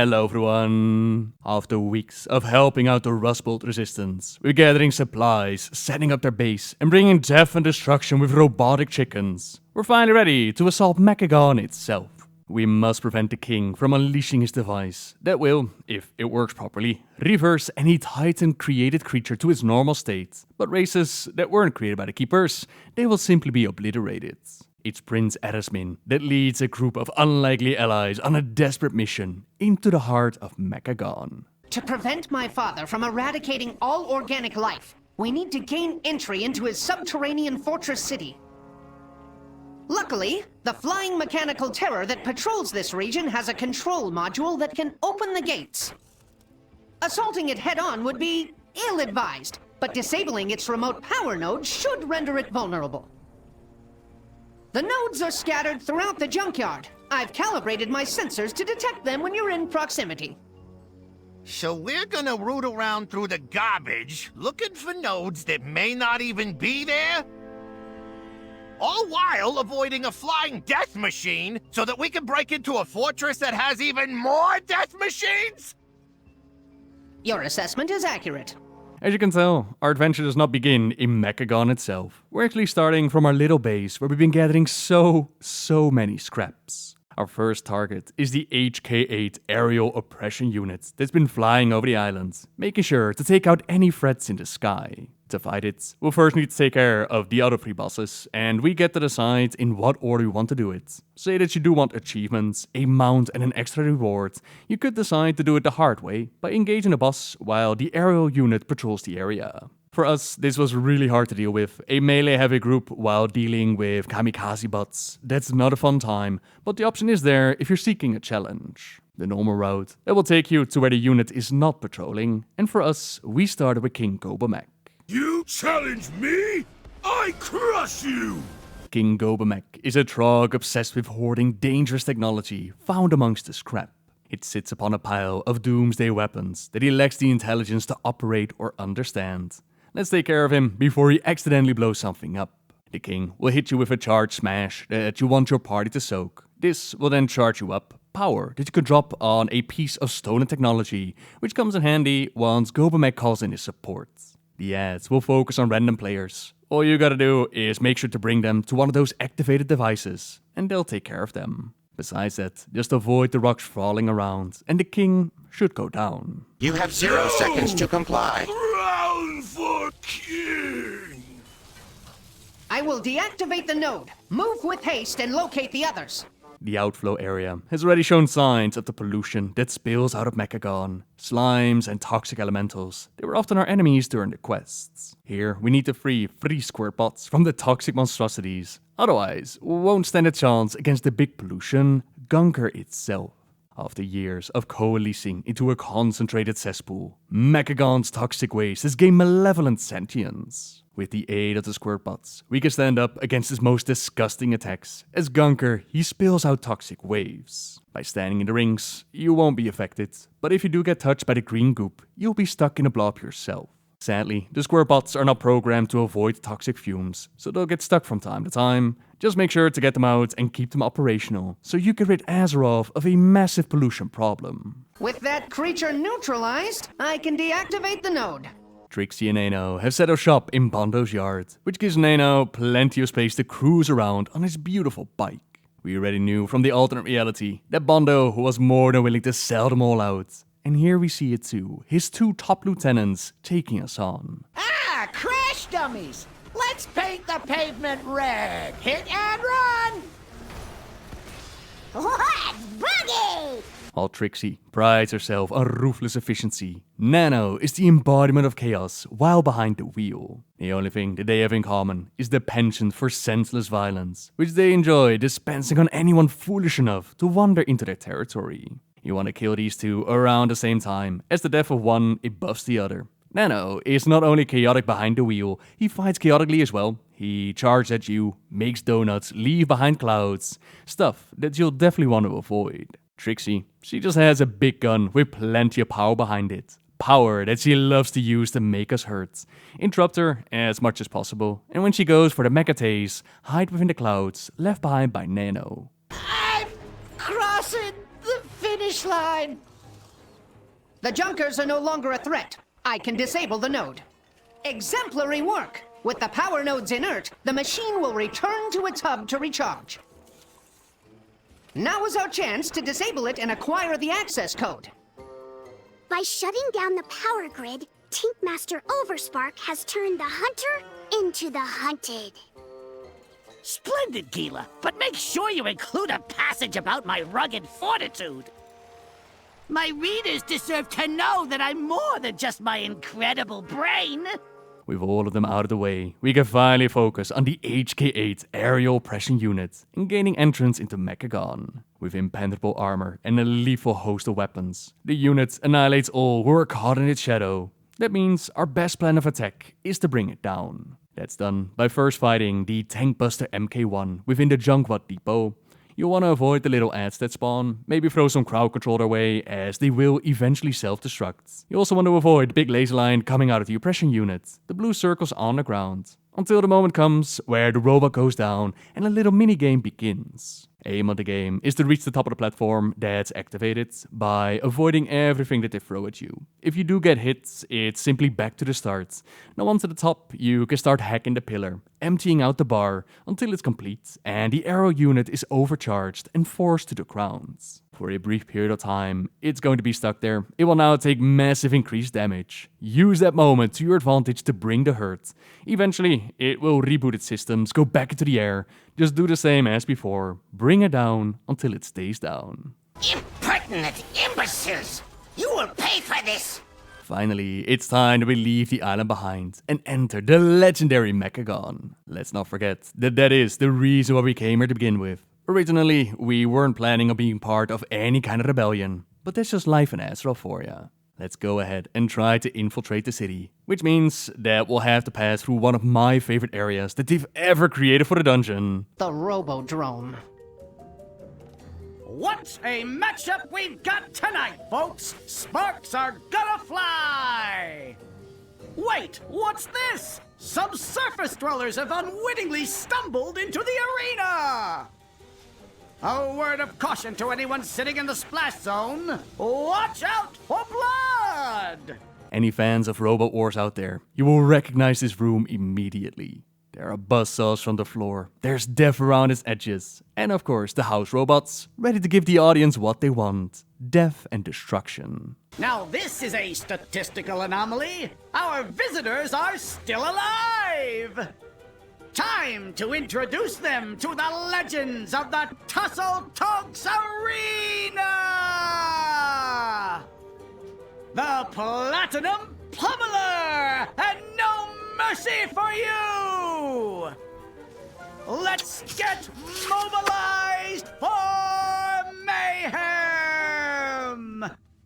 Hello everyone! After weeks of helping out the Rustbolt Resistance, we're gathering supplies, setting up their base, and bringing death and destruction with robotic chickens. We're finally ready to assault Mechagon itself. We must prevent the king from unleashing his device. That will, if it works properly, reverse any Titan-created creature to its normal state. But races that weren't created by the keepers, they will simply be obliterated. It's Prince Erasmin that leads a group of unlikely allies on a desperate mission into the heart of Mechagon. To prevent my father from eradicating all organic life, we need to gain entry into his subterranean fortress city. Luckily, the flying mechanical terror that patrols this region has a control module that can open the gates. Assaulting it head-on would be ill-advised, but disabling its remote power node should render it vulnerable. The nodes are scattered throughout the junkyard. I've calibrated my sensors to detect them when you're in proximity. So we're gonna root around through the garbage, looking for nodes that may not even be there? All while avoiding a flying death machine so that we can break into a fortress that has even more death machines? Your assessment is accurate. As you can tell, our adventure does not begin in Mechagon itself. We're actually starting from our little base where we've been gathering so many scraps. Our first target is the HK-8 aerial oppression unit that's been flying over the island, making sure to take out any threats in the sky. To fight it, we'll first need to take care of the other 3 bosses, and we get to decide in what order we want to do it. Say that you do want achievements, a mount and an extra reward. You could decide to do it the hard way, by engaging the boss while the aerial unit patrols the area. For us, this was really hard to deal with, a melee-heavy group while dealing with kamikaze bots. That's not a fun time, but the option is there if you're seeking a challenge. The normal route that will take you to where the unit is not patrolling, and for us, we started with King Gobbamak. You challenge me? I crush you! King Gobbamak is a trog obsessed with hoarding dangerous technology found amongst the scrap. It sits upon a pile of doomsday weapons that he lacks the intelligence to operate or understand. Let's take care of him before he accidentally blows something up. The king will hit you with a charge smash that you want your party to soak. This will then charge you up power that you could drop on a piece of stolen technology, which comes in handy once Gobbamak calls in his support. The ads will focus on random players. All you gotta do is make sure to bring them to one of those activated devices, and they'll take care of them. Besides that, just avoid the rocks falling around, and the king should go down. You have 0 seconds to comply. Crown for king! I will deactivate the node. Move with haste and locate the others. The outflow area has already shown signs of the pollution that spills out of Mechagon. Slimes and toxic elementals, they were often our enemies during the quests. Here, we need to free 3 squirt bots from the toxic monstrosities. Otherwise, we won't stand a chance against the big pollution, Gunker itself. After years of coalescing into a concentrated cesspool, Mechagon's toxic waste has gained malevolent sentience. With the aid of the squirt bots, we can stand up against his most disgusting attacks. As Gunker, he spills out toxic waves. By standing in the rings, you won't be affected, but if you do get touched by the green goop, you'll be stuck in a blob yourself. Sadly, the squirt bots are not programmed to avoid toxic fumes, so they'll get stuck from time to time. Just make sure to get them out and keep them operational, so you can rid Azeroth of a massive pollution problem. With that creature neutralized, I can deactivate the node. Trixie and Nano have set up shop in Bondo's yard, which gives Nano plenty of space to cruise around on his beautiful bike. We already knew from the alternate reality that Bondo was more than willing to sell them all out. And here we see it too, his 2 top lieutenants taking us on. Ah, crash dummies! Let's paint the pavement red! Hit and run! Let's boogie! While Trixie prides herself on ruthless efficiency, Nano is the embodiment of chaos while behind the wheel. The only thing that they have in common is the penchant for senseless violence, which they enjoy dispensing on anyone foolish enough to wander into their territory. You want to kill these 2 around the same time. As the death of one, it buffs the other. Nano is not only chaotic behind the wheel, he fights chaotically as well. He charges at you, makes donuts, leave behind clouds. Stuff that you'll definitely want to avoid. Trixie, she just has a big gun with plenty of power behind it. Power that she loves to use to make us hurt. Interrupt her as much as possible, and when she goes for the Mecha Tase, hide within the clouds left behind by Nano. I'm crossing the finish line! The junkers are no longer a threat. I can disable the node. Exemplary work! With the power nodes inert, the machine will return to its hub to recharge. Now is our chance to disable it and acquire the access code. By shutting down the power grid, Tinkmaster Overspark has turned the hunter into the hunted. Splendid, Gila, but make sure you include a passage about my rugged fortitude. My readers deserve to know that I'm more than just my incredible brain. With all of them out of the way, we can finally focus on the HK-8 aerial oppression unit and gaining entrance into Mechagon. With impenetrable armor and a lethal host of weapons, the unit annihilates all who are caught in its shadow. That means our best plan of attack is to bring it down. That's done by first fighting the Tankbuster MK1 within the junkyard depot. You'll want to avoid the little ads that spawn, maybe throw some crowd control their way, as they will eventually self-destruct. You also want to avoid the big laser line coming out of the oppression unit, the blue circles on the ground, until the moment comes where the robot goes down and a little minigame begins. Aim of the game is to reach the top of the platform that's activated by avoiding everything that they throw at you. If you do get hit, it's simply back to the start. Now once at the top, you can start hacking the pillar, emptying out the bar until it's complete and the arrow unit is overcharged and forced to the ground. For a brief period of time, it's going to be stuck there. It will now take massive increased damage. Use that moment to your advantage to bring the hurt. Eventually, it will reboot its systems, go back into the air. Just do the same as before. Bring it down until it stays down. Impertinent imbeciles! You will pay for this! Finally, it's time to leave the island behind and enter the legendary Mechagon. Let's not forget that is the reason why we came here to begin with. Originally, we weren't planning on being part of any kind of rebellion, but that's just life in Azeroth for ya. Let's go ahead and try to infiltrate the city, which means that we'll have to pass through one of my favorite areas that they've ever created for the dungeon. The robodrome. What a matchup we've got tonight, folks! Sparks are gonna fly! Wait, what's this? Some surface dwellers have unwittingly stumbled into the arena! A word of caution to anyone sitting in the splash zone. Watch out for blood! Any fans of Robot Wars out there, you will recognize this room immediately. There are buzzsaws from the floor, there's death around its edges, and of course the house robots, ready to give the audience what they want. Death and destruction. Now this is a statistical anomaly. Our visitors are still alive! Time to introduce them to the legends of the Tussle Tonks Arena! The Platinum Pummeler! And no mercy for you! Let's get mobilized for mayhem!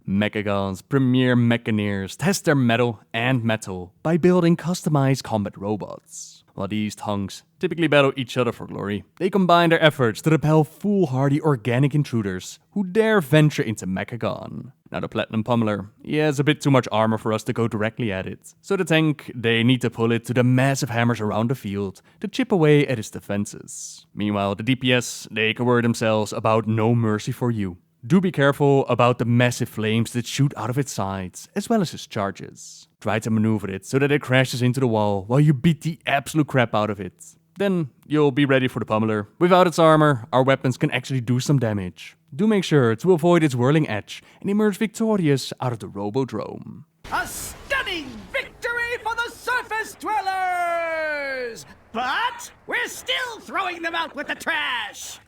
Mechagon's premier Mechaneers test their mettle and metal by building customized combat robots. While these tongues typically battle each other for glory, they combine their efforts to repel foolhardy organic intruders who dare venture into Mechagon. Now the Platinum Pummeler, he has a bit too much armor for us to go directly at it, so the tank, they need to pull it to the massive hammers around the field to chip away at its defenses. Meanwhile, the DPS, they can worry themselves about no mercy for you. Do be careful about the massive flames that shoot out of its sides, as well as its charges. Try to maneuver it so that it crashes into the wall while you beat the absolute crap out of it. Then you'll be ready for the Pummeler. Without its armor, our weapons can actually do some damage. Do make sure to avoid its whirling edge and emerge victorious out of the robodrome. A stunning victory for the surface dwellers! But we're still throwing them out with the trash!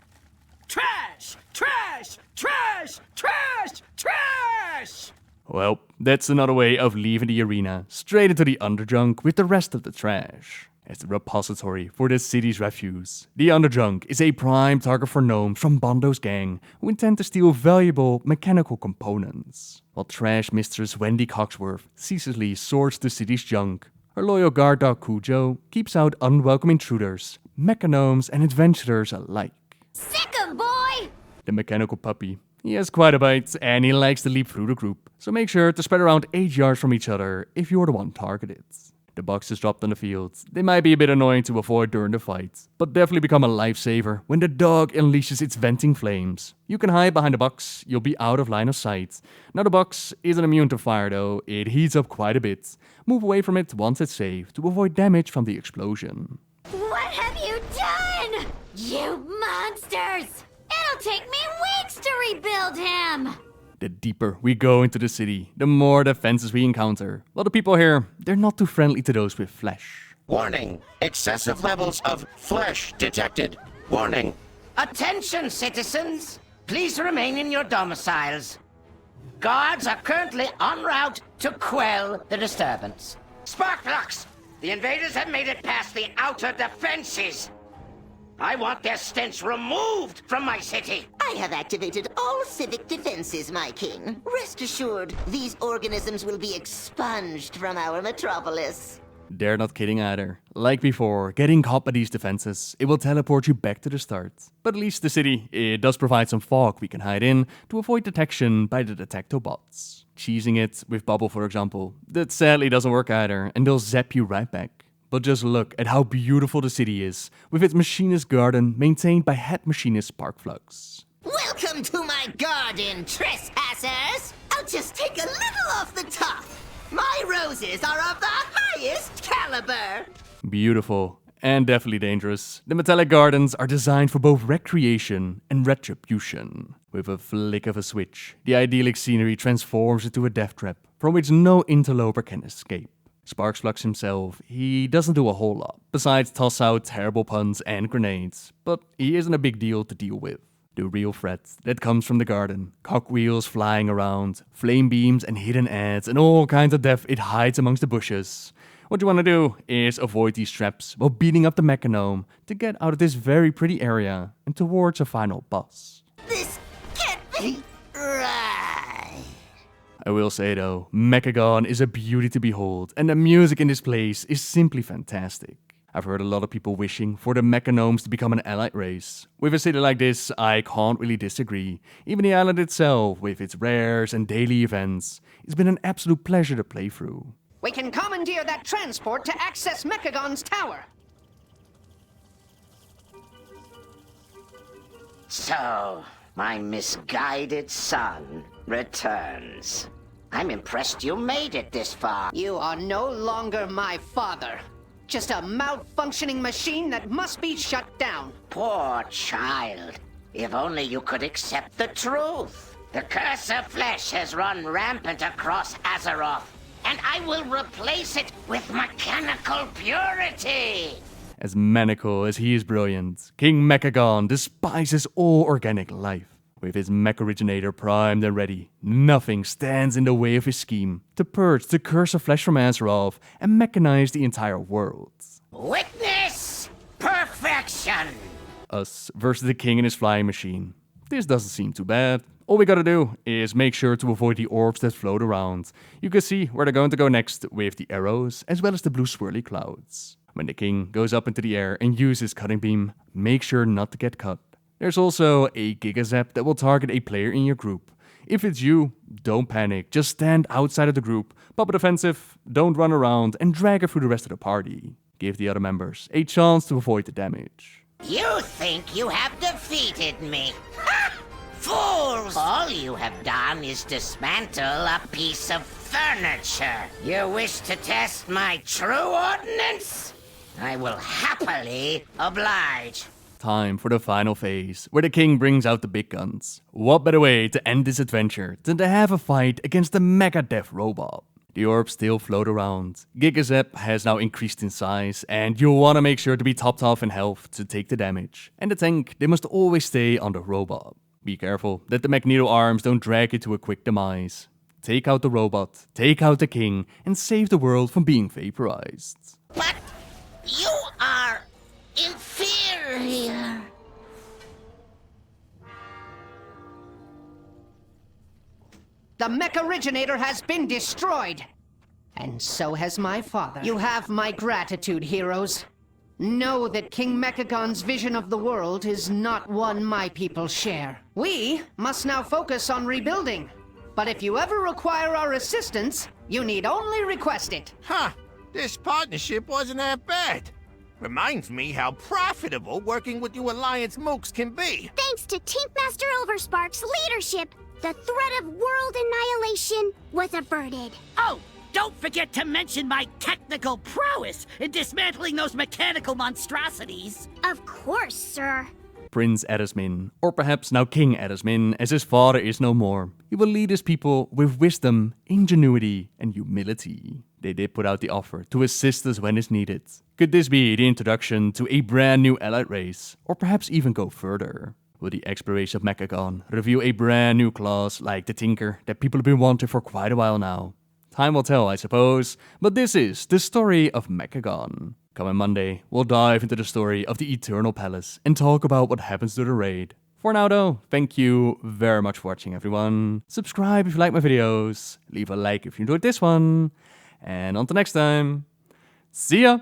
Trash! Trash! Trash! Trash! Trash! Well, that's another way of leaving the arena, straight into the Underjunk with the rest of the trash. As the repository for the city's refuse, the Underjunk is a prime target for gnomes from Bondo's gang who intend to steal valuable mechanical components. While trash mistress Wendy Coxworth ceaselessly sorts the city's junk, her loyal guard dog Cujo keeps out unwelcome intruders, Mecha-gnomes and adventurers alike. Sick 'em, boy! The mechanical puppy, he has quite a bite and he likes to leap through the group, so make sure to spread around 8 yards from each other if you're the one targeted. The boxes dropped on the fields. They might be a bit annoying to avoid during the fight, but definitely become a lifesaver when the dog unleashes its venting flames. You can hide behind the box, you'll be out of line of sight. Now the box isn't immune to fire though, it heats up quite a bit. Move away from it once it's safe to avoid damage from the explosion. What have you done? You monsters! It'll take me weeks to rebuild him! The deeper we go into the city, the more defenses we encounter. While the people here, they're not too friendly to those with flesh. Warning. Excessive levels of flesh detected. Warning. Attention, citizens! Please remain in your domiciles. Guards are currently en route to quell the disturbance. Sparkplugs! The invaders have made it past the outer defenses. I want their stench removed from my city. I have activated all civic defenses, my king. Rest assured, these organisms will be expunged from our metropolis. They're not kidding either. Like before, getting caught by these defenses, it will teleport you back to the start. But at least the city, it does provide some fog we can hide in to avoid detection by the detectobots. Cheesing it with bubble, for example, that sadly doesn't work either, and they'll zap you right back. But just look at how beautiful the city is, with its machinist garden maintained by head machinist Sparkflux. Welcome to my garden, trespassers! I'll just take a little off the top. My roses are of the highest caliber! Beautiful, and definitely dangerous. The metallic gardens are designed for both recreation and retribution. With a flick of a switch, the idyllic scenery transforms into a death trap from which no interloper can escape. Sparkflux himself, he doesn't do a whole lot, besides toss out terrible puns and grenades, but he isn't a big deal to deal with. The real threat that comes from the garden, cogwheels flying around, flame beams and hidden ads, and all kinds of death it hides amongst the bushes. What you want to do is avoid these traps while beating up the Mecha-gnome to get out of this very pretty area and towards a final boss. This can't be right. I will say though, Mechagon is a beauty to behold, and the music in this place is simply fantastic. I've heard a lot of people wishing for the Mecha-gnomes to become an allied race. With a city like this, I can't really disagree. Even the island itself, with its rares and daily events, it's been an absolute pleasure to play through. We can commandeer that transport to access Mechagon's tower. So, my misguided son returns. I'm impressed you made it this far. You are no longer my father. Just a malfunctioning machine that must be shut down. Poor child. If only you could accept the truth. The curse of flesh has run rampant across Azeroth, and I will replace it with mechanical purity. As maniacal as he is brilliant, King Mechagon despises all organic life. With his mech-originator primed and ready, nothing stands in the way of his scheme to purge the curse of flesh from Azeroth and mechanize the entire world. Witness perfection! Us versus the king and his flying machine. This doesn't seem too bad. All we gotta do is make sure to avoid the orbs that float around. You can see where they're going to go next with the arrows, as well as the blue swirly clouds. When the king goes up into the air and uses cutting beam, make sure not to get cut. There's also a Giga Zap that will target a player in your group. If it's you, don't panic, just stand outside of the group, pop a defensive, don't run around, and drag it through the rest of the party. Give the other members a chance to avoid the damage. You think you have defeated me? Ha! Fools! All you have done is dismantle a piece of furniture. You wish to test my true ordnance? I will happily oblige. Time for the final phase, where the king brings out the big guns. What better way to end this adventure than to have a fight against the Mega Death Robot? The orbs still float around. Giga Zap has now increased in size, and you'll want to make sure to be topped off in health to take the damage. And the tank, they must always stay on the robot. Be careful that the Magneto arms don't drag you to a quick demise. Take out the robot, take out the king, and save the world from being vaporized. But you are inferior. The Mech-originator has been destroyed. And so has my father. You have my gratitude, heroes. Know that King Mechagon's vision of the world is not one my people share. We must now focus on rebuilding. But if you ever require our assistance, you need only request it. Huh. This partnership wasn't that bad. Reminds me how profitable working with you Alliance mooks can be. Thanks to Tankmaster Overspark's leadership, the threat of world annihilation was averted. Oh, don't forget to mention my technical prowess in dismantling those mechanical monstrosities. Of course, sir. Prince Edismin, or perhaps now King Edismin, as his father is no more. He will lead his people with wisdom, ingenuity, and humility. They did put out the offer to assist us when it's needed. Could this be the introduction to a brand new allied race, or perhaps even go further? Will the exploration of Mechagon reveal a brand new class like the Tinker that people have been wanting for quite a while now? Time will tell, I suppose, but this is the story of Mechagon. Coming Monday, we'll dive into the story of the Eternal Palace and talk about what happens to the raid. For now though, thank you very much for watching everyone. Subscribe if you like my videos, leave a like if you enjoyed this one, and until next time, see ya!